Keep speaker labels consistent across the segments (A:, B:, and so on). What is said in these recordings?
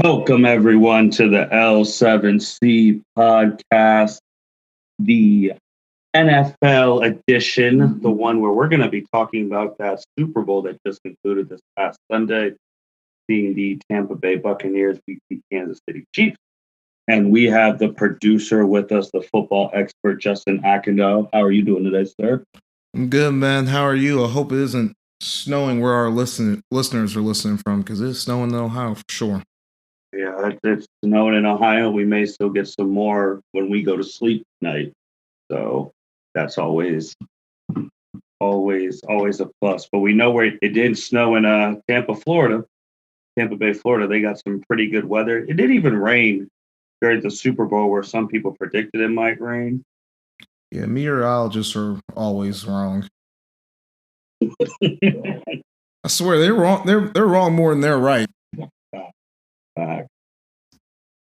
A: Welcome, everyone, to the L7C podcast, the NFL edition, the one where we're going to be talking about that Super Bowl that just concluded this past Sunday, being the Tampa Bay Buccaneers beat the Kansas City Chiefs. And we have the producer with us, the football expert, Justin Akindo. How are you doing today, sir?
B: I'm good, man. How are you? I hope it isn't snowing where our listeners are listening from, because it's snowing in Ohio for sure.
A: Yeah, it's snowing in Ohio. We may still get some more when we go to sleep tonight. So that's always a plus. But we know where it did snow in Tampa, Florida. Tampa Bay, Florida. They got some pretty good weather. It didn't even rain during the Super Bowl where some people predicted it might rain.
B: Yeah, meteorologists are always wrong. I swear they're wrong. They're wrong more than they're right.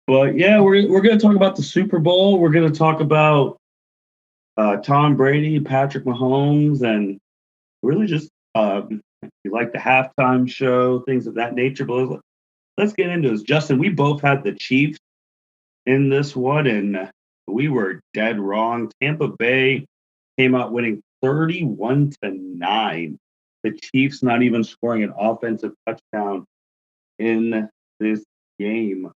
A: But yeah, we're going to talk about the Super Bowl. We're going to talk about Tom Brady, Patrick Mahomes, and really just you like the halftime show, things of that nature. But let's get into this. Justin, we both had the Chiefs in this one, and we were dead wrong. Tampa Bay came out winning 31-9. The Chiefs not even scoring an offensive touchdown in this game.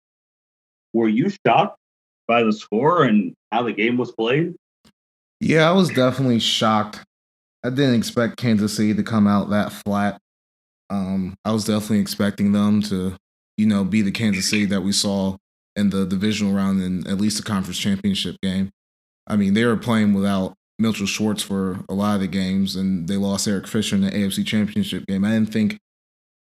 A: Were you shocked by the score and how the game was played?
B: Yeah, I was definitely shocked. I didn't expect Kansas City to come out that flat. I was definitely expecting them to, be the Kansas City that we saw in the divisional round and at least the conference championship game. I mean, they were playing without Mitchell Schwartz for a lot of the games, and they lost Eric Fisher in the AFC championship game. I didn't think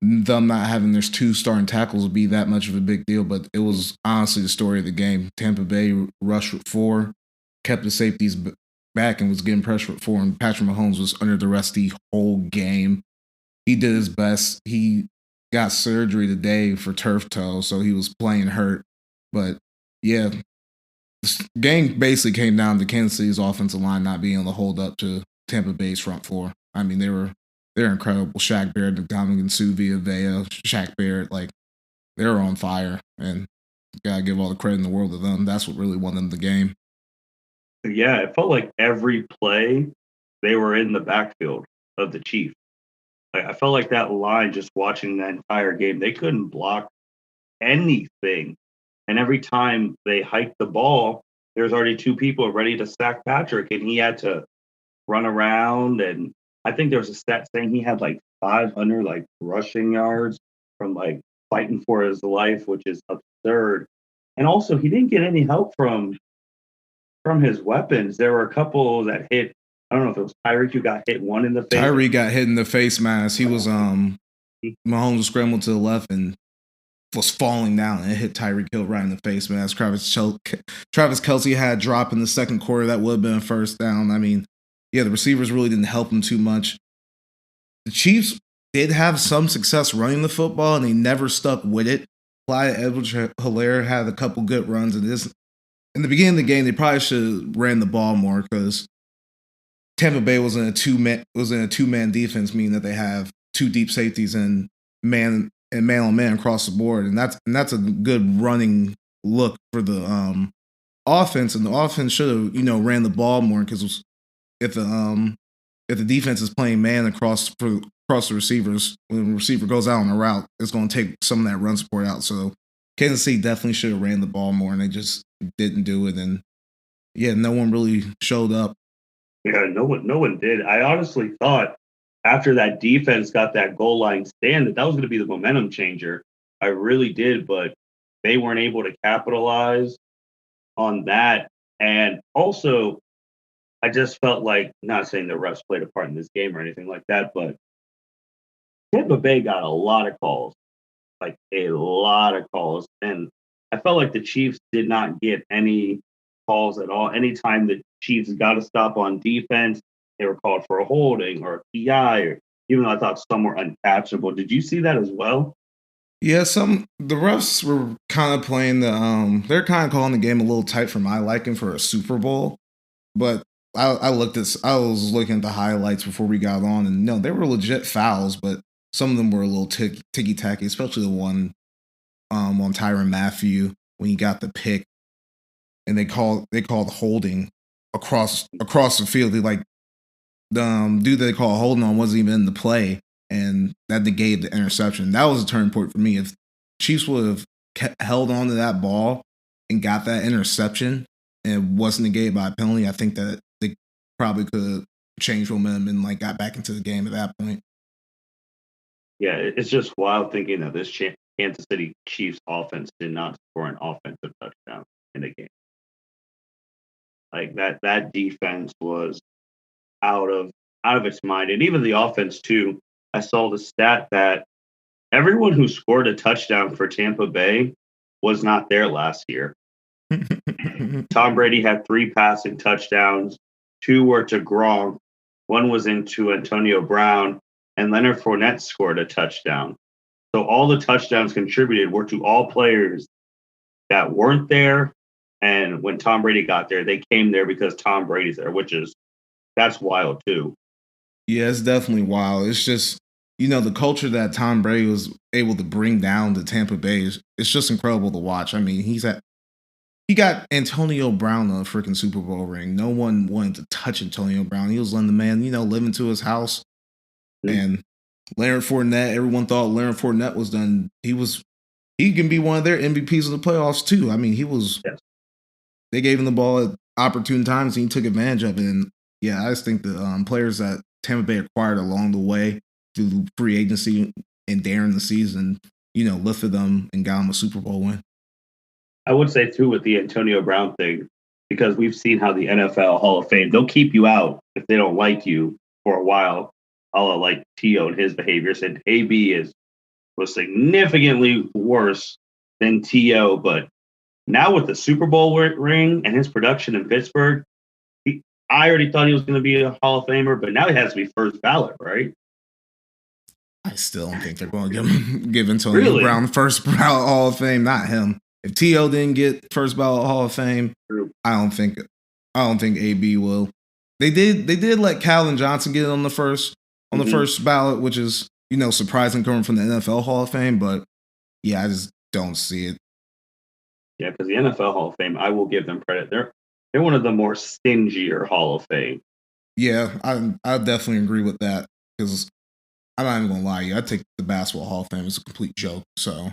B: them not having their two starting tackles would be that much of a big deal, but it was honestly the story of the game. Tampa Bay rushed with 4, kept the safeties back and was getting pressure with 4, and Patrick Mahomes was under the rest the whole game. He did his best. He got surgery today for turf toe, so he was playing hurt. But yeah, the game basically came down to Kansas City's offensive line not being able to hold up to Tampa Bay's front four. I mean, they're incredible. Shaq Barrett, Dominican Suvia, Vea, Shaq Barrett, they were on fire, and gotta give all the credit in the world to them. That's what really won them the game.
A: Yeah, it felt like every play they were in the backfield of the Chiefs. I felt like that line, just watching that entire game, they couldn't block anything. And every time they hiked the ball, there's already 2 people ready to sack Patrick, and he had to run around. And I think there was a stat saying he had 500 rushing yards from fighting for his life, which is absurd. And also, he didn't get any help from his weapons. There were a couple that hit. I don't know if it was Tyreek who got hit one in the face.
B: Tyreek got hit in the face mask. He was Mahomes was scrambled to the left and was falling down, and it hit Tyreek Hill right in the face mask. Travis Kelce had a drop in the second quarter that would have been a first down. I mean, yeah, the receivers really didn't help him too much. The Chiefs did have some success running the football, and they never stuck with it. Clyde Edwards-Helaire had a couple good runs, and in the beginning of the game, they probably should have ran the ball more because Tampa Bay was in a two-man defense, meaning that they have 2 deep safeties and man on man across the board, and that's a good running look for the offense. And the offense should have ran the ball more, because if the defense is playing man across the receivers, when the receiver goes out on a route, it's going to take some of that run support out. So Kansas City definitely should have ran the ball more, and they just didn't do it. And yeah, no one really showed up.
A: Yeah, no one did. I honestly thought after that defense got that goal line stand that was going to be the momentum changer. I really did, but they weren't able to capitalize on that. And also, I just felt like, not saying the refs played a part in this game or anything like that, but Tampa Bay got a lot of calls, and I felt like the Chiefs did not get any calls at all. Anytime the Chiefs got a stop on defense, they were called for a holding or a PI, or even though I thought some were uncatchable. Did you see that as well?
B: Yeah, the refs were kind of playing they're kind of calling the game a little tight for my liking for a Super Bowl. But I was looking at the highlights before we got on, and no, they were legit fouls, but some of them were a little ticky tacky, especially the one on Tyrann Mathieu when he got the pick, and they called holding across the field. They like the dude that they call holding on wasn't even in the play, and that negated the interception. That was a turning point for me. If Chiefs would have held on to that ball and got that interception and it wasn't negated by a penalty, I think that they probably could have changed momentum and like got back into the game at that point.
A: Yeah, it's just wild thinking that this Kansas City Chiefs offense did not score an offensive touchdown in the game. Like that defense was out of its mind, and even the offense too. I saw the stat that everyone who scored a touchdown for Tampa Bay was not there last year. Tom Brady had 3 passing touchdowns, 2 were to Gronk, 1 was into Antonio Brown, and Leonard Fournette scored a touchdown. So all the touchdowns contributed were to all players that weren't there. And when Tom Brady got there, they came there because Tom Brady's there, that's wild too.
B: Yeah, it's definitely wild. It's just, the culture that Tom Brady was able to bring down to Tampa Bay it's just incredible to watch. I mean, he got Antonio Brown a freaking Super Bowl ring. No one wanted to touch Antonio Brown. He was letting the man, live into his house. Mm-hmm. And Leonard Fournette, everyone thought Leonard Fournette was done. He can be one of their MVPs of the playoffs too. I mean, yes. They gave him the ball at opportune times and he took advantage of it. And yeah, I just think the players that Tampa Bay acquired along the way through free agency and during the season, lifted them and got them a Super Bowl win.
A: I would say too with the Antonio Brown thing, because we've seen how the NFL Hall of Fame, they'll keep you out if they don't like you for a while. All like T.O. and his behavior, said AB was significantly worse than T.O. But now with the Super Bowl ring and his production in Pittsburgh, I already thought he was going to be a Hall of Famer, but now he has to be first ballot, right?
B: I still don't think they're going to give Antonio Brown first ballot Hall of Fame, not him. If T.O. didn't get first ballot Hall of Fame, I don't think AB will. They did let Calvin Johnson get it on the first ballot, which is, surprising coming from the NFL Hall of Fame, but yeah, I just don't see it.
A: Yeah, because the NFL Hall of Fame, I will give them credit. They're one of the more stingier Hall of Fame.
B: Yeah, I definitely agree with that, because I'm not even going to lie to you. I take the Basketball Hall of Fame as a complete joke, so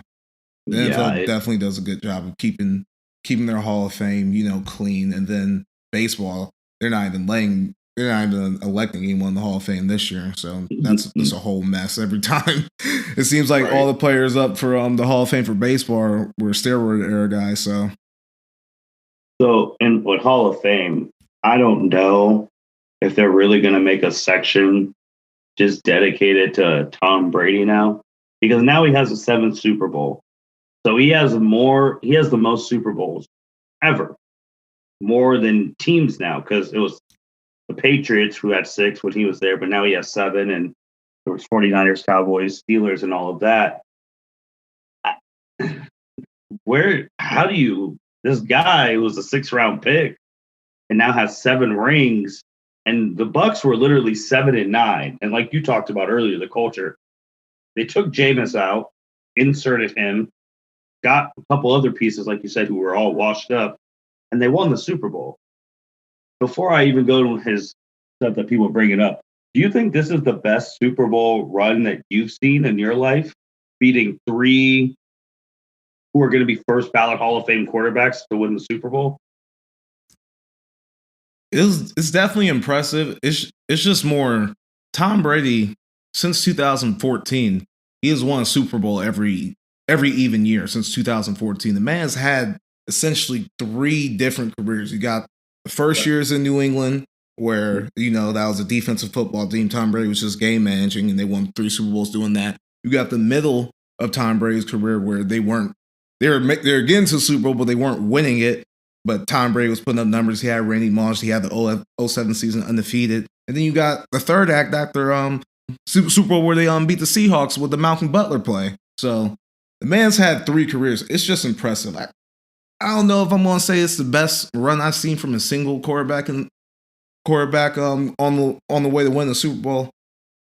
B: the NFL definitely does a good job of keeping their Hall of Fame, clean. And then baseball, they're not even electing anyone in the Hall of Fame this year. So that's a whole mess every time. It seems like all the players up for the Hall of Fame for baseball were steroid era guys.
A: So in with Hall of Fame, I don't know if they're really going to make a section just dedicated to Tom Brady now, because now he has a 7th Super Bowl. So he has the most Super Bowls ever, more than teams now, because it was the Patriots who had 6 when he was there, but now he has 7, and there was 49ers, Cowboys, Steelers, and all of that. This guy who was a 6th-round pick and now has 7 rings, and the Bucs were literally 7-9. And like you talked about earlier, the culture, they took Jameis out, inserted him, got a couple other pieces, like you said, who were all washed up, and they won the Super Bowl. Before I even go to his stuff that people bring it up, do you think this is the best Super Bowl run that you've seen in your life, beating 3 who are going to be first ballot Hall of Fame quarterbacks to win the Super Bowl?
B: It's definitely impressive. It's just more Tom Brady since 2014. He has won a Super Bowl every even year since 2014. The man has had essentially 3 different careers. You got the first years in New England, where that was a defensive football team. Tom Brady was just game managing, and they won 3 Super Bowls doing that. You got the middle of Tom Brady's career, where they were getting to the Super Bowl, but they weren't winning it. But Tom Brady was putting up numbers. He had Randy Moss. He had the 07 season undefeated. And then you got the third act after Super Bowl, where they beat the Seahawks with the Malcolm Butler play. So the man's had 3 careers. It's just impressive. I don't know if I'm going to say it's the best run I've seen from a single quarterback on the way to win the Super Bowl.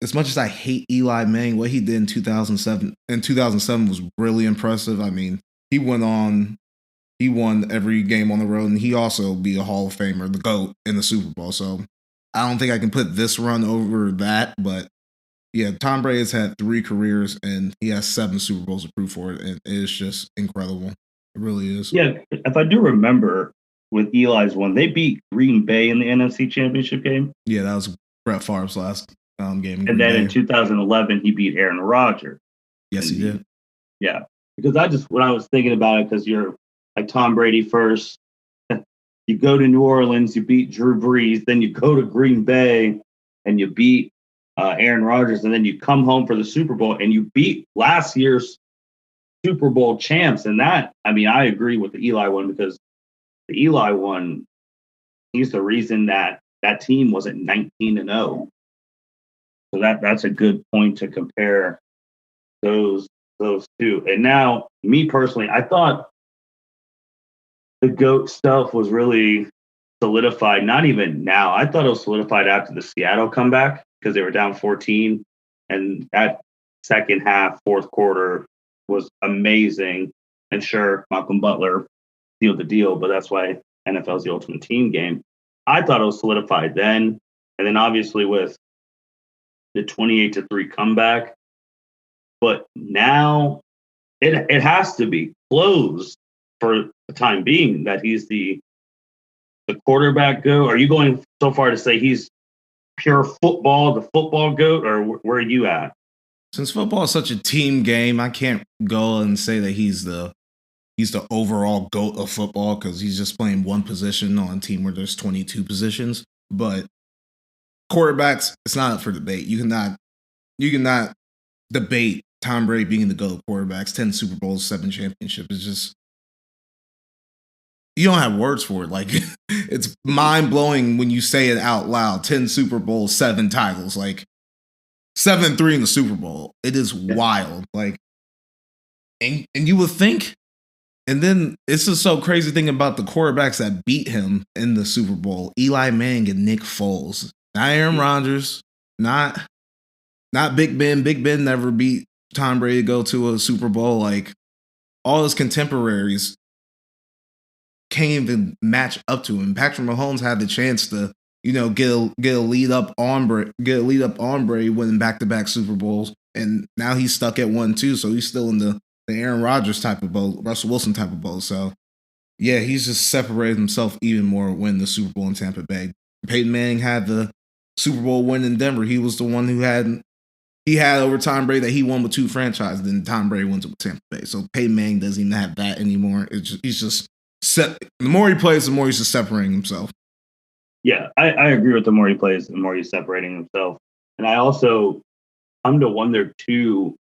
B: As much as I hate Eli Manning, what he did in 2007 was really impressive. I mean, he went on. He won every game on the road, and he also be a Hall of Famer, the GOAT in the Super Bowl. So I don't think I can put this run over that, but yeah, Tom Brady has had 3 careers, and he has 7 Super Bowls to prove for it, and it's just incredible. It really is.
A: Yeah, if I do remember with Eli's one, they beat Green Bay in the NFC Championship game.
B: Yeah, that was Brett Favre's last game in
A: And
B: Green
A: then in
B: Bay.
A: 2011, he beat Aaron Rodgers.
B: Yes, he did.
A: Yeah, because when I was thinking about it, because you're like Tom Brady first, you go to New Orleans, you beat Drew Brees, then you go to Green Bay and you beat Aaron Rodgers, and then you come home for the Super Bowl and you beat last year's Super Bowl champs. And that, I mean, I agree with the Eli one because the Eli one, he's the reason that that team wasn't 19-0. So that's a good point to compare those two. And now, me personally, I thought the GOAT stuff was really solidified. Not even now. I thought it was solidified after the Seattle comeback because they were down 14, and that second half, fourth quarter was amazing. And sure, Malcolm Butler sealed the deal, but that's why NFL is the ultimate team game. I thought it was solidified then, and then obviously with the 28-3 comeback. But now it has to be closed for the time being that he's the quarterback GOAT. Are you going so far to say he's pure football, the football GOAT, or where are you at?
B: Since football is such a team game, I can't go and say that he's the overall GOAT of football because he's just playing one position on a team where there's 22 positions. But quarterbacks, it's not up for debate. You cannot debate Tom Brady being the GOAT quarterbacks, 10 Super Bowls, 7 championships. It's just, you don't have words for it. Like, it's mind blowing when you say it out loud. 10 Super Bowls, 7 titles, like 7-3 in the Super Bowl. It is wild. Like, and you would think, and then it's just so crazy thing about the quarterbacks that beat him in the Super Bowl: Eli Manning and Nick Foles. Not Aaron Rodgers, not Big Ben. Big Ben never beat Tom Brady to go to a Super Bowl. Like, all his contemporaries can't even match up to him. Patrick Mahomes had the chance to, get a lead up on Brady, winning back-to-back Super Bowls, and now he's stuck at 1-2, so he's still in the Aaron Rodgers type of boat, Russell Wilson type of boat. So yeah, he's just separated himself even more winning the Super Bowl in Tampa Bay. Peyton Manning had the Super Bowl win in Denver. He was the one who had over Tom Brady that he won with 2 franchises. Then Tom Brady wins it with Tampa Bay. So Peyton Manning doesn't even have that anymore. He's just set. The more he plays, the more he's just separating himself.
A: Yeah, I agree with the more he plays, the more he's separating himself. And I also come to wonder too,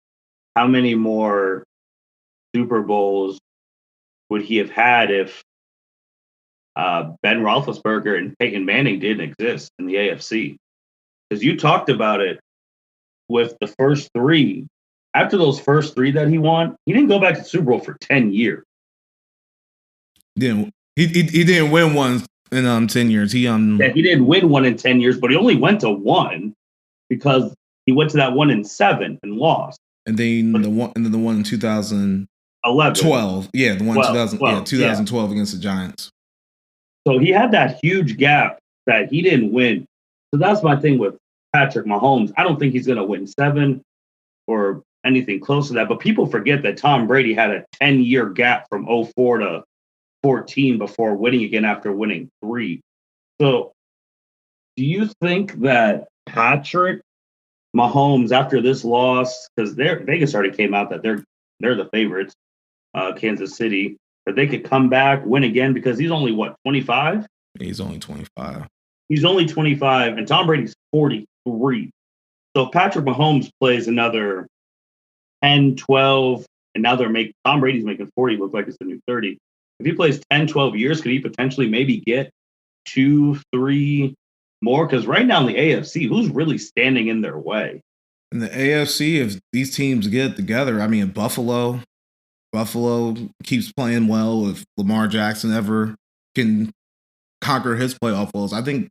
A: how many more Super Bowls would he have had if Ben Roethlisberger and Peyton Manning didn't exist in the AFC? Because you talked about it with the first 3. After those first 3 that he won, he didn't go back to the Super Bowl for 10 years.
B: He didn't win one in 10 years. He
A: didn't win one in 10 years, but he only went to one because he went to that one in 7 and lost.
B: And then the one in 2012. Yeah, the one in 2012 against the Giants.
A: So he had that huge gap that he didn't win. So that's my thing with Patrick Mahomes. I don't think he's going to win 7 or anything close to that. But people forget that Tom Brady had a 10-year gap from 04 to 14 before winning again after winning 3. So do you think that Patrick Mahomes, after this loss, because Vegas already came out that they're the favorites, Kansas City, that they could come back, win again, because he's only, 25?
B: He's only 25.
A: He's only 25, and Tom Brady's 43. So if Patrick Mahomes plays another 10, 12, and now Tom Brady's making 40 look like it's the new 30. If he plays 10, 12 years, could he potentially maybe get 2, 3 more? Because right now in the AFC, who's really standing in their way?
B: In the AFC, if these teams get together, I mean, Buffalo keeps playing well. If Lamar Jackson ever can conquer his playoff woes, I think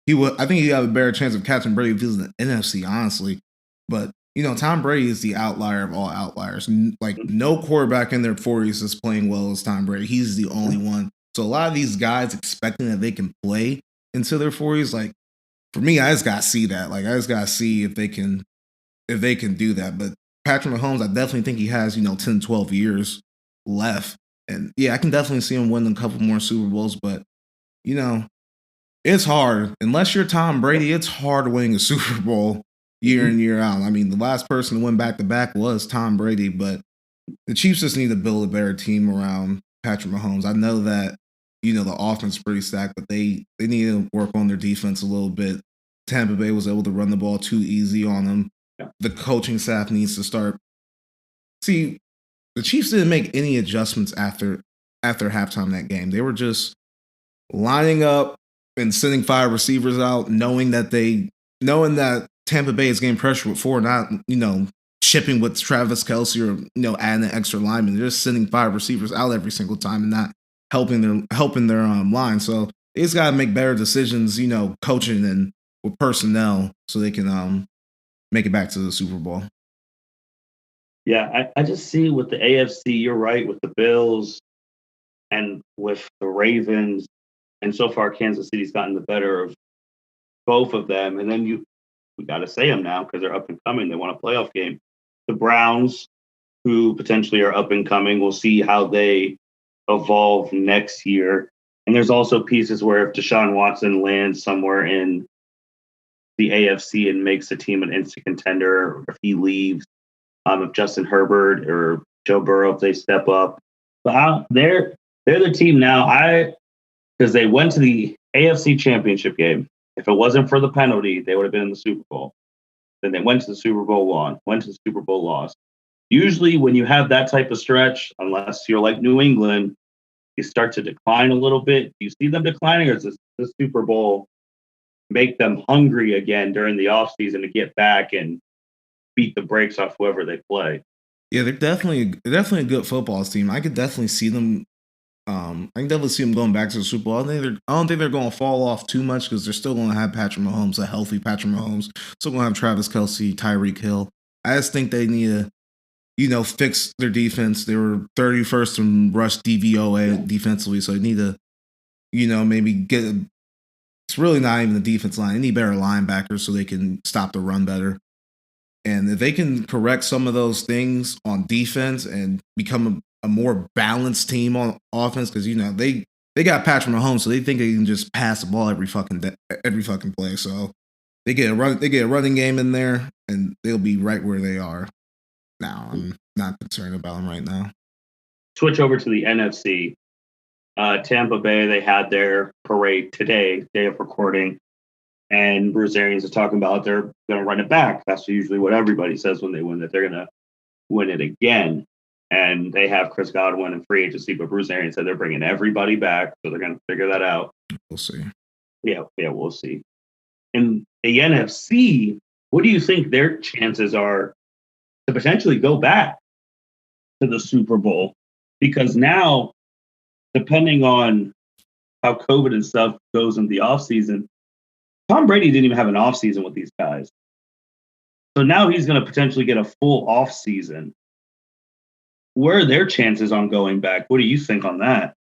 B: he would. I think he have a better chance of catching Brady if he was in the NFC, honestly. But Tom Brady is the outlier of all outliers. Like no quarterback in their 40s is playing well as Tom Brady. He's the only one. So a lot of these guys expecting that they can play into their 40s, like for me, I just gotta see that. Like I just gotta see if they can do that. But Patrick Mahomes, I definitely think he has 10, 12 years left, and yeah, I can definitely see him winning a couple more Super Bowls. But you know, it's hard unless you're Tom Brady. It's hard winning a Super Bowl year in year out. I mean, the last person to win back to back was Tom Brady, but the Chiefs just need to build a better team around Patrick Mahomes. I know that the offense is pretty stacked, but they need to work on their defense a little bit. Tampa Bay was able to run the ball too easy on them. Yeah. The coaching staff needs to start. See, the Chiefs didn't make any adjustments after halftime that game. They were just lining up and sending 5 receivers out, knowing that Tampa Bay is getting pressure with 4, not shipping with Travis Kelce or adding an extra lineman. They're just sending 5 receivers out every single time and not helping their line. So they just got to make better decisions, coaching and with personnel, so they can make it back to the Super Bowl.
A: Yeah, I just see with the AFC, you're right, with the Bills and with the Ravens, and so far Kansas City's gotten the better of both of them. And then we got to say them now because they're up and coming. They want a playoff game. The Browns, who potentially are up and coming, we'll see how they evolve next year. And there's also pieces where if Deshaun Watson lands somewhere in the AFC and makes the team an instant contender, or if he leaves, if Justin Herbert or Joe Burrow, if they step up. But they're the team now. Because they went to the AFC Championship game. If it wasn't for the penalty, they would have been in the Super Bowl. Then they went to the Super Bowl, went to the Super Bowl, lost. Usually when you have that type of stretch, unless you're like New England, you start to decline a little bit. Do you see them declining, or does the Super Bowl make them hungry again during the offseason to get back and beat the brakes off whoever they play?
B: Yeah, they're definitely a good football team. I could definitely see them. I can definitely see them going back to the Super Bowl. I don't think they're going to fall off too much because they're still going to have Patrick Mahomes, a healthy Patrick Mahomes. Still going to have Travis Kelce, Tyreek Hill. I just think they need to, fix their defense. They were 31st in rush DVOA defensively, so they need to, maybe get. It's really not even the defense line. They need better linebackers so they can stop the run better. And if they can correct some of those things on defense and become a more balanced team on offense, because they got Patrick Mahomes, so they think they can just pass the ball every fucking play. So they get a running game in there, and they'll be right where they are now. I'm not concerned about them right now.
A: Switch over to the NFC. Tampa Bay, they had their parade today, day of recording. And Bruce Arians is talking about they're going to run it back. That's usually what everybody says when they win, that they're going to win it again. And they have Chris Godwin in free agency, but Bruce Arians said they're bringing everybody back, so they're going to figure that out.
B: We'll see.
A: Yeah, we'll see. In the NFC, what do you think their chances are to potentially go back to the Super Bowl? Because now, depending on how COVID and stuff goes in the offseason, Tom Brady didn't even have an offseason with these guys. So now he's going to potentially get a full offseason. Where are their chances on going back? What do you think on that?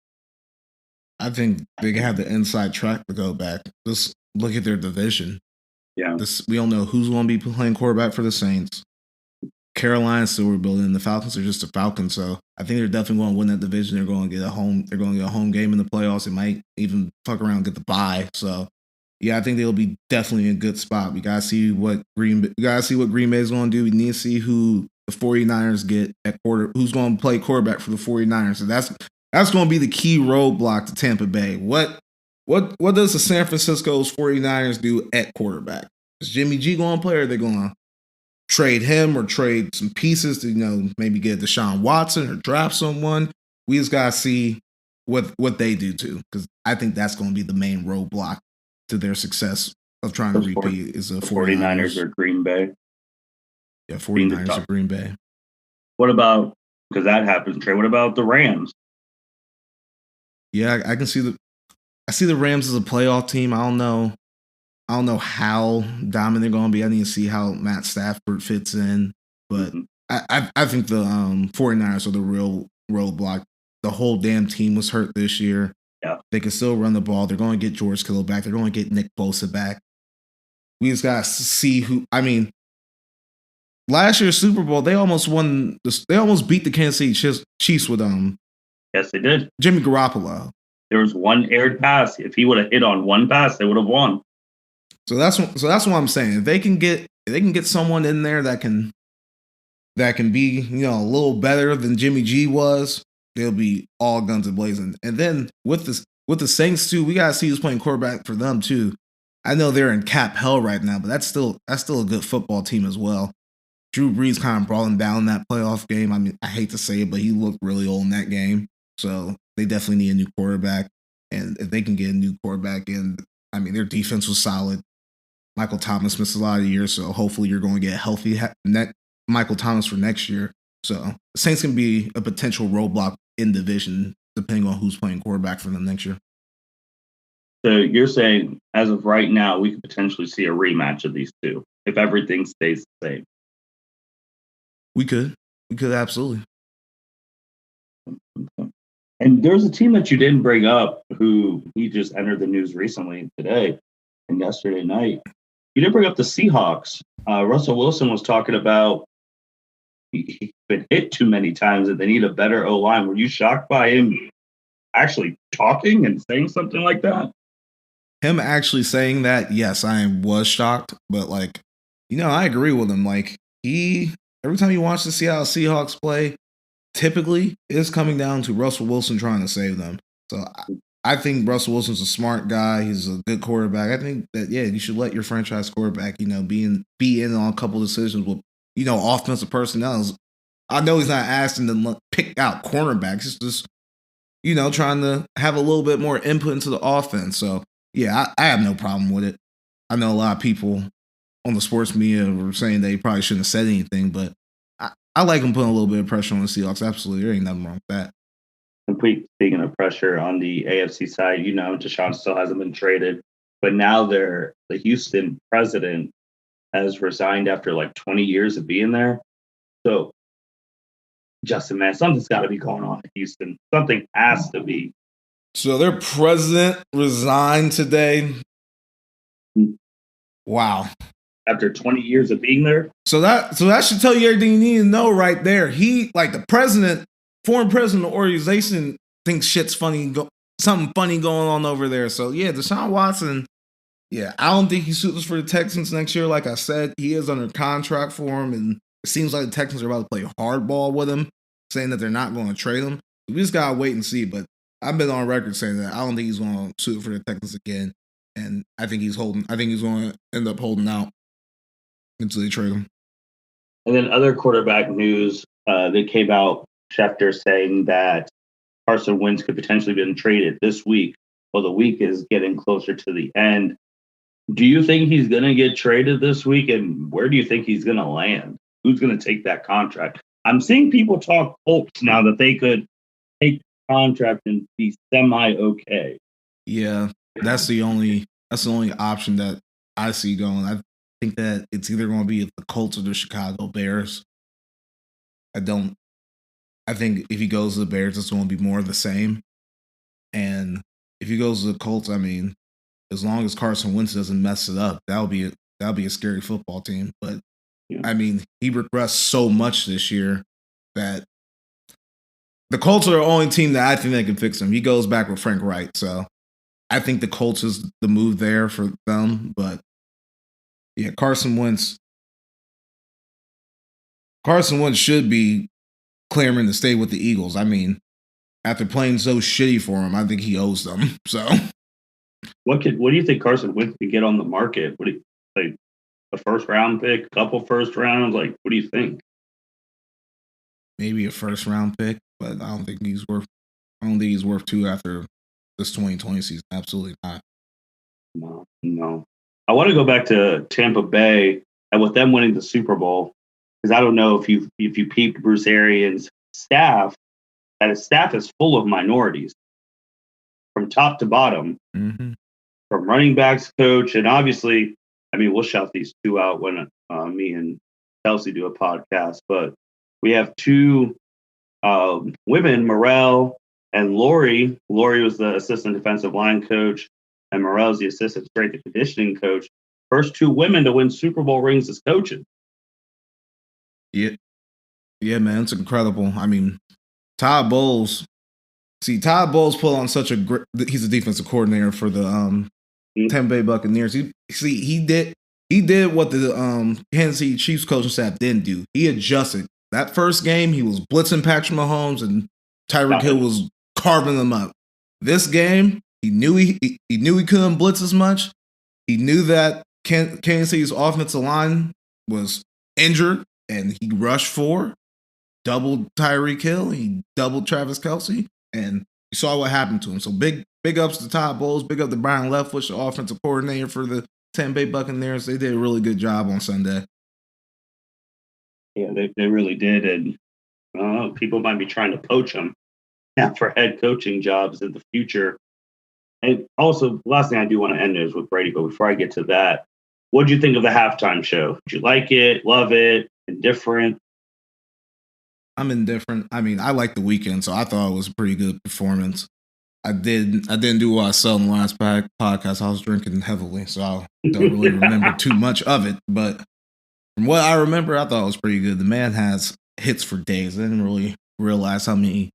B: I think they have the inside track to go back. Just look at their division.
A: Yeah.
B: We don't know who's going to be playing quarterback for the Saints. Carolina's still rebuilding. The Falcons are just the Falcons, so I think they're definitely going to win that division. They're going to get a home game in the playoffs. They might even fuck around and get the bye. So yeah, I think they'll be definitely in a good spot. We gotta see what Green Bay is going to do. We need to see who the 49ers get at who's going to play quarterback for the 49ers. So that's going to be the key roadblock to Tampa Bay. What does the San Francisco's 49ers do at quarterback? Is Jimmy G going to play, or are they going to trade him or trade some pieces to maybe get Deshaun Watson or draft someone? We just gotta see what they do too, because I think that's going to be the main roadblock to their success of trying to repeat is the
A: 49ers or Green Bay.
B: Yeah, 49ers or Green Bay.
A: What about, because that happens, Trey, what about the Rams?
B: Yeah, I see the Rams as a playoff team. I don't know I don't know how dominant they're going to be. I need to see how Matt Stafford fits in. But I think the 49ers are the real roadblock. The whole damn team was hurt this year.
A: Yeah.
B: They can still run the ball. They're going to get George Kittle back. They're going to get Nick Bosa back. We just got to see who. I mean, last year's Super Bowl, they almost won. They almost beat the Kansas City Chiefs with
A: Yes, they did.
B: Jimmy Garoppolo.
A: There was one aired pass. If he would have hit on one pass, they would have won.
B: So that's what I'm saying. If they can get someone in there that can be, a little better than Jimmy G was, they'll be all guns a blazing. And then with the Saints too, we gotta see who's playing quarterback for them too. I know they're in cap hell right now, but that's still a good football team as well. Drew Brees kind of brought him down in that playoff game. I mean, I hate to say it, but he looked really old in that game. So they definitely need a new quarterback. And if they can get a new quarterback in, I mean, their defense was solid. Michael Thomas missed a lot of years, so hopefully you're going to get healthy Michael Thomas for next year. So the Saints can be a potential roadblock in division, depending on who's playing quarterback for them next year.
A: So you're saying, as of right now, we could potentially see a rematch of these two if everything stays the same.
B: We could absolutely.
A: And there's a team that you didn't bring up who he just entered the news recently today and yesterday night. You didn't bring up the Seahawks. Russell Wilson was talking about he's been hit too many times and they need a better O-line. Were you shocked by him actually talking and saying something like that?
B: Him actually saying that, yes, I was shocked. But, I agree with him. Every time you watch the Seattle Seahawks play, typically it's coming down to Russell Wilson trying to save them. So I think Russell Wilson's a smart guy. He's a good quarterback. I think that, you should let your franchise quarterback, be in on a couple decisions with, offensive personnel. I know he's not asking to pick out cornerbacks. It's just, trying to have a little bit more input into the offense. So, yeah, I have no problem with it. I know a lot of people on the sports media were saying they probably shouldn't have said anything, but I like him putting a little bit of pressure on the Seahawks. Absolutely. There ain't nothing wrong with that.
A: Speaking of pressure on the AFC side, Deshaun still hasn't been traded, but now the Houston president has resigned after 20 years of being there. So, Justin, man, something's got to be going on in Houston. Something has to be.
B: So their president resigned today. Wow.
A: After 20 years of being there.
B: So that should tell you everything you need to know right there. He, the president, foreign president of the organization, thinks shit's funny, something funny going on over there. So yeah, Deshaun Watson, I don't think he suits for the Texans next year. Like I said, he is under contract for him, and it seems like the Texans are about to play hardball with him, saying that they're not going to trade him. We just gotta wait and see. But I've been on record saying that I don't think he's going to suit for the Texans again, and I think he's going to end up holding out until they trade him.
A: And then other quarterback news, they came out, Schefter saying that Carson Wentz could potentially be traded this week. Well, the week is getting closer to the end. Do you think he's going to get traded this week? And where do you think he's going to land? Who's going to take that contract? I'm seeing people talk hopes now that they could take the contract and be semi-okay.
B: Yeah, that's the only option that I see going. I think that it's either going to be the Colts or the Chicago Bears. I think if he goes to the Bears, it's going to be more of the same. And if he goes to the Colts, I mean, as long as Carson Wentz doesn't mess it up, that'll be a scary football team. But I mean, he regressed so much this year that the Colts are the only team that I think that can fix him. He goes back with Frank Wright, so I think the Colts is the move there for them. But yeah, Carson Wentz should be clamoring to stay with the Eagles. I mean, after playing so shitty for him, I think he owes them. So,
A: what do you think Carson Wentz could get on the market? What do you like? A first round pick, a couple first rounds? What do you think?
B: Maybe a first round pick, but I don't think he's worth. I don't think he's worth two after this 2020 season. Absolutely not.
A: No. I want to go back to Tampa Bay and with them winning the Super Bowl, because I don't know if you peeped Bruce Arians' staff, that his staff is full of minorities from top to bottom.
B: Mm-hmm.
A: from running backs coach, and obviously, I mean, we'll shout these two out when me and Chelsea do a podcast. But we have two women, Morel and Lori. Lori was the assistant defensive line coach, and Morel's the assistant strength and conditioning coach. First two women to win Super Bowl rings as coaches.
B: Yeah, yeah, man, it's incredible. I mean, Todd Bowles. See, Todd Bowles put on such a great. He's a defensive coordinator for the Tampa Bay Buccaneers. He did what the Kansas City Chiefs coaching staff didn't do. He adjusted. That first game, he was blitzing Patrick Mahomes, and Tyreek Hill was carving them up. This game, he knew he couldn't blitz as much. He knew that Kansas City's offensive line was injured, and he rushed for, doubled Tyreek Hill, he doubled Travis Kelce, and you saw what happened to him. So big ups to Todd Bowles, big up to Brian Leftwich, the offensive coordinator for the Tampa Bay Buccaneers. They did a really good job on Sunday.
A: Yeah, they really did, and people might be trying to poach him now for head coaching jobs in the future. And also, last thing I do want to end is with Brady, but before I get to that, what did you think of the halftime show? Did you like it, love it, indifferent?
B: I'm indifferent. I mean, I liked the weekend, so I thought it was a pretty good performance. I didn't do what I said in the last podcast. I was drinking heavily, so I don't really remember too much of it. But from what I remember, I thought it was pretty good. The man has hits for days. I didn't really realize how many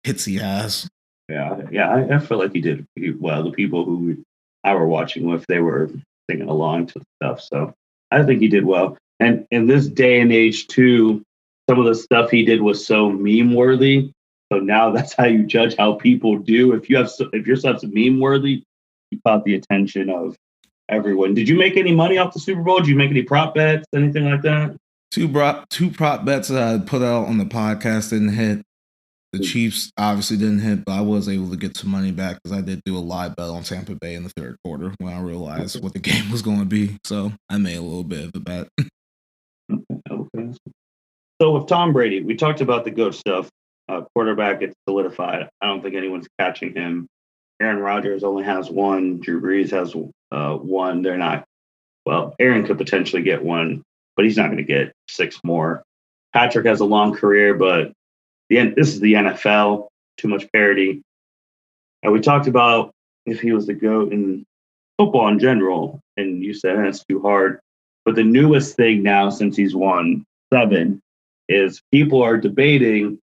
B: hits he has.
A: Yeah, I feel like he did well. The people who I were watching with, they were singing along to the stuff. So I think he did well. And in this day and age, too, some of the stuff he did was so meme worthy. So now that's how you judge how people do. If your stuff's meme worthy, you caught the attention of everyone. Did you make any money off the Super Bowl? Did you make any prop bets, anything like that?
B: Two prop bets that I put out on the podcast didn't hit. The Chiefs obviously didn't hit, but I was able to get some money back because I did do a live bet on Tampa Bay in the third quarter when I realized what the game was going to be. So I made a little bit of a bet.
A: Okay. So with Tom Brady, we talked about the GOAT stuff. Quarterback gets solidified. I don't think anyone's catching him. Aaron Rodgers only has one. Drew Brees has one. They're not. Well, Aaron could potentially get one, but he's not going to get 6 more. Patrick has a long career, but this is the NFL. Too much parity. And we talked about if he was the GOAT in football in general, and you said that's too hard. But the newest thing now, since he's won 7, is people are debating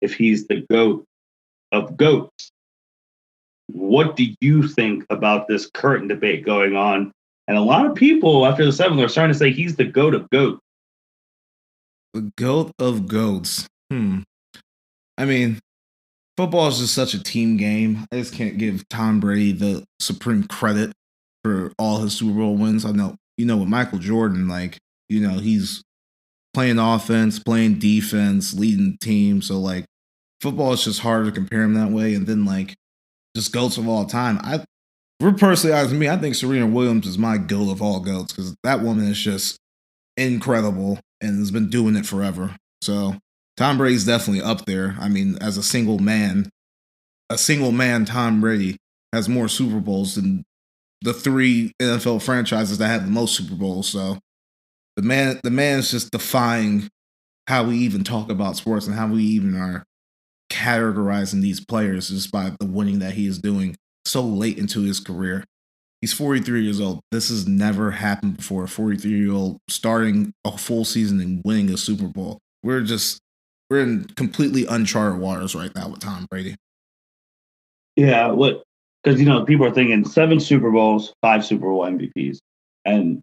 A: if he's the GOAT of GOATs. What do you think about this current debate going on? And a lot of people after the 7th are starting to say he's the GOAT of GOATs.
B: The GOAT of GOATs. I mean, football is just such a team game. I just can't give Tom Brady the supreme credit for all his Super Bowl wins. I know, with Michael Jordan, he's playing offense, playing defense, leading the team. So, football is just hard to compare him that way. And then, just GOATs of all time. We're personally honest with me, I think Serena Williams is my GOAT of all GOATs because that woman is just incredible and has been doing it forever. So Tom Brady's definitely up there. I mean, as a single man, Tom Brady has more Super Bowls than the 3 NFL franchises that have the most Super Bowls. So the man is just defying how we even talk about sports and how we even are categorizing these players just by the winning that he is doing so late into his career. He's 43 years old. This has never happened before. A 43-year-old starting a full season and winning a Super Bowl. We're in completely uncharted waters right now with Tom Brady.
A: Yeah, because people are thinking 7 Super Bowls, 5 Super Bowl MVPs, and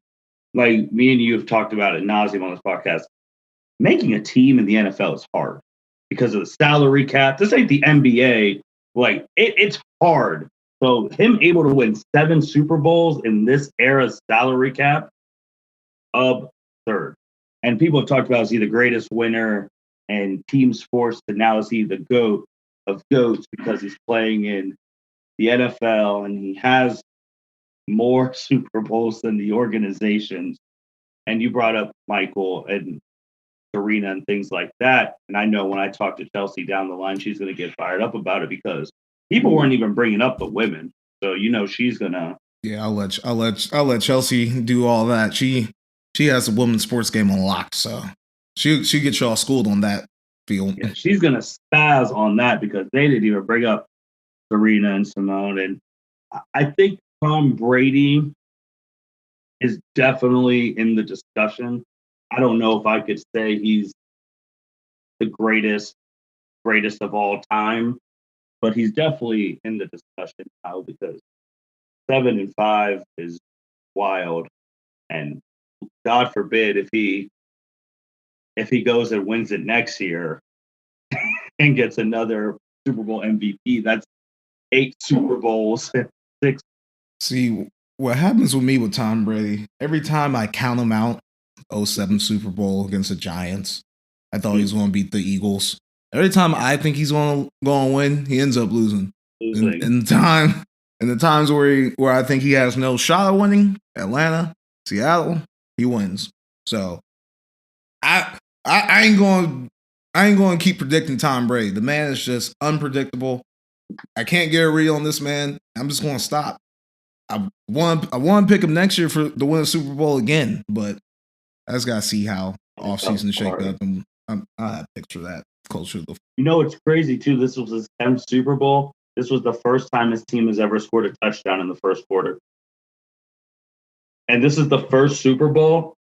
A: like me and you have talked about it nauseum on this podcast. Making a team in the NFL is hard because of the salary cap. This ain't the NBA. It's hard. So him able to win 7 Super Bowls in this era's salary cap, absurd. And people have talked about is he the greatest winner and team sports, and now is he the GOAT of GOATs because he's playing in the NFL and he has more Super Bowls than the organizations. And you brought up Michael and Serena and things like that. And I know when I talk to Chelsea down the line, she's going to get fired up about it because people weren't even bringing up the women. So, she's going to
B: Yeah, I'll let Chelsea do all that. She has a women's sports game on lock, so she gets y'all schooled on that field.
A: Yeah, she's gonna spaz on that because they didn't even bring up Serena and Simone. And I think Tom Brady is definitely in the discussion. I don't know if I could say he's the greatest of all time, but he's definitely in the discussion now because 7-5 is wild. And God forbid if he goes and wins it next year and gets another Super Bowl MVP, that's 8 Super Bowls, 6.
B: See, what happens with me with Tom Brady, every time I count him out, '07 Super Bowl against the Giants, I thought he was going to beat the Eagles. Every time I think he's going to win, he ends up losing. In the times where I think he has no shot of winning, Atlanta, Seattle, he wins. So I ain't going to keep predicting Tom Brady. The man is just unpredictable. I can't get a read on this man. I'm just going to stop. I want to pick him next year to win a Super Bowl again, but I just gotta see how offseason shake up, and I have picture that closer to the.
A: You know, it's crazy too. This was his 10th Super Bowl. This was the first time his team has ever scored a touchdown in the first quarter, and this is the first Super Bowl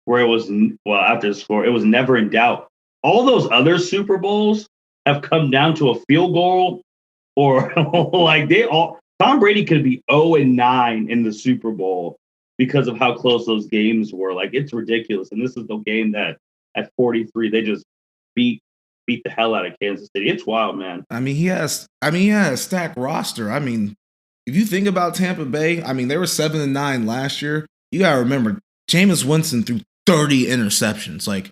A: where it was after the score, it was never in doubt. All those other Super Bowls have come down to a field goal, or like Tom Brady could be 0-9 in the Super Bowl because of how close those games were. Like, it's ridiculous. And this is the game that at 43 they just beat the hell out of Kansas City. It's wild, man.
B: I mean, he has a stacked roster. I mean, if you think about Tampa Bay, I mean, they were 7-9 last year. You gotta remember, Jameis Winston threw 30 interceptions. Like,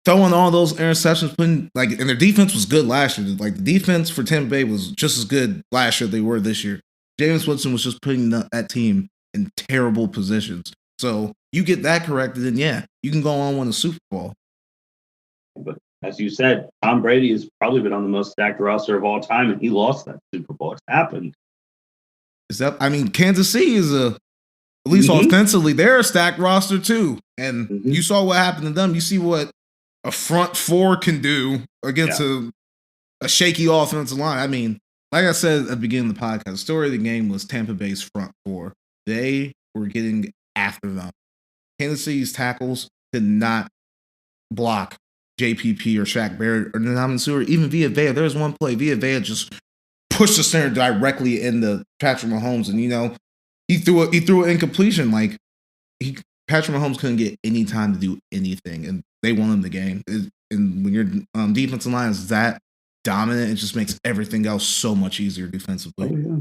B: throwing all those interceptions, and their defense was good last year. Like, the defense for Tampa Bay was just as good last year as they were this year. Jameis Winston was just putting that team in terrible positions. So you get that corrected, and yeah, you can go on and win a Super Bowl.
A: But as you said, Tom Brady has probably been on the most stacked roster of all time, and he lost that Super Bowl. It's happened.
B: Kansas City is at least offensively, they're a stacked roster too. And you saw what happened to them. You see what a front four can do against a shaky offensive line. I mean, like I said at the beginning of the podcast, the story of the game was Tampa Bay's front four. They were getting after them. Kansas City's tackles could not block JPP or Shaq Barrett or Naman Suter, even Vita Vea. There was one play, Vita Vea just pushed the center directly into Patrick Mahomes, and he threw an incompletion. Like, Patrick Mahomes couldn't get any time to do anything, and they won him the game. And when your defensive line is that dominant, it just makes everything else so much easier defensively.
A: Oh, yeah.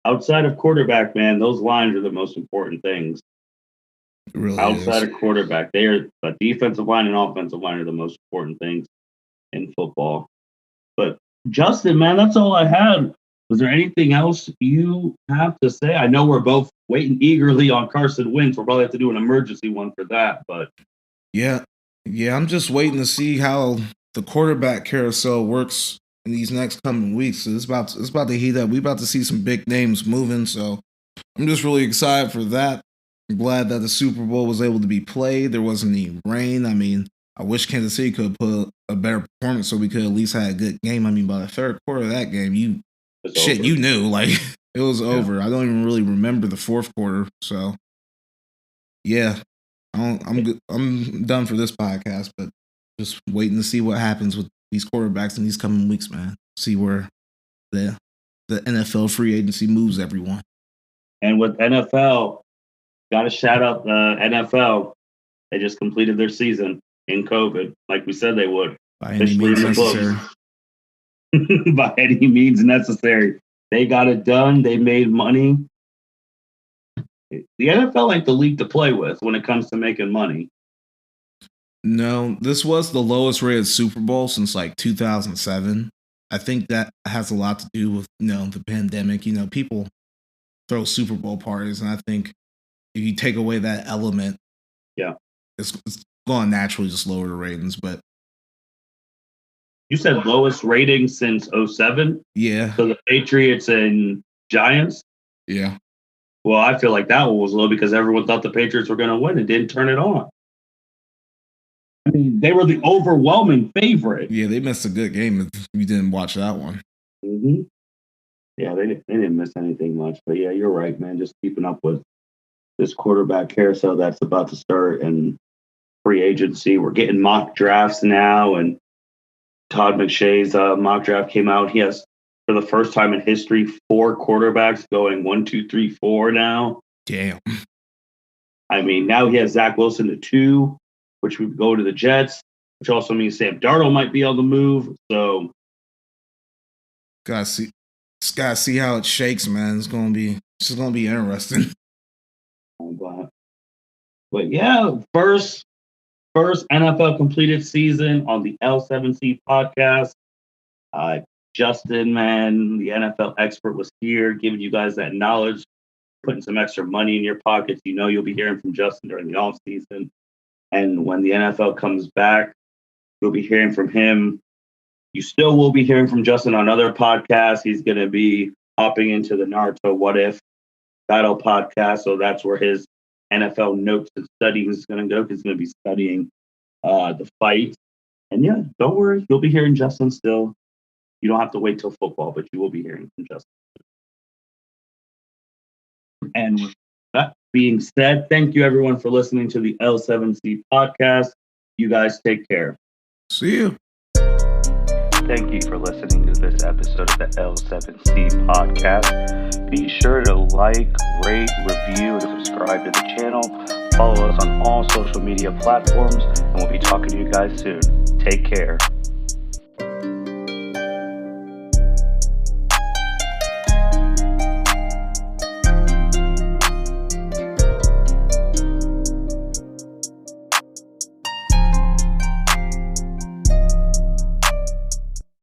A: Outside of quarterback, man, those lines are the most important things.
B: It really
A: outside of quarterback, they are the defensive line and offensive line are the most important things in football. But Justin, man, that's all I had. Was there anything else you have to say? I know we're both waiting eagerly on Carson Wentz. We'll probably have to do an emergency one for that, but
B: yeah, I'm just waiting to see how the quarterback carousel works in these next coming weeks. So it's about to heat up. We're about to see some big names moving. So I'm just really excited for that. I'm glad that the Super Bowl was able to be played. There wasn't any rain. I mean, I wish Kansas City could put a better performance so we could at least have a good game. I mean, by the third quarter of that game, you knew, like, it was over. I don't even really remember the fourth quarter. So, yeah, I'm done for this podcast, but just waiting to see what happens with these quarterbacks in these coming weeks, man. See where the NFL free agency moves everyone.
A: And with NFL, got to shout out the NFL. They just completed their season in COVID, like we said they would.
B: By any means necessary.
A: By any means necessary. They got it done. They made money. The NFL ain't the league to play with when it comes to making money.
B: No, this was the lowest rated Super Bowl since like 2007. I think that has a lot to do with, the pandemic. People throw Super Bowl parties, and I think if you take away that element, it's going to naturally just lower the ratings. But
A: you said lowest rating since 07?
B: Yeah.
A: So the Patriots and Giants?
B: Yeah.
A: Well, I feel like that one was low because everyone thought the Patriots were going to win and didn't turn it on. I mean, they were the overwhelming favorite.
B: Yeah, they missed a good game if you didn't watch that one.
A: Mm-hmm. Yeah, they didn't miss anything much. But yeah, you're right, man. Just keeping up with this quarterback carousel that's about to start and free agency. We're getting mock drafts now, and Todd McShay's mock draft came out. He has, for the first time in history, 4 quarterbacks going 1, 2, 3, 4 now.
B: Damn.
A: I mean, now he has Zach Wilson to 2, which would go to the Jets, which also means Sam Darnold might be on the move. So,
B: gotta see how it shakes, man. It's gonna be interesting.
A: But yeah, first NFL completed season on the L7C podcast. Justin, man, the NFL expert, was here giving you guys that knowledge, putting some extra money in your pockets. You know you'll be hearing from Justin during the off season. And when the NFL comes back, you'll be hearing from him. You still will be hearing from Justin on other podcasts. He's going to be hopping into the Naruto What If Battle podcast. So that's where his NFL notes and studying is going to go. He's going to be studying the fight. And yeah, don't worry. You'll be hearing Justin still. You don't have to wait till football, but you will be hearing from Justin. And with that being said, thank you everyone for listening to the L7C podcast. You guys take care.
B: See you.
A: Thank you for listening to this episode of the L7C podcast. Be sure to like, rate, review, and subscribe to the channel. Follow us on all social media platforms, and we'll be talking to you guys soon. Take care.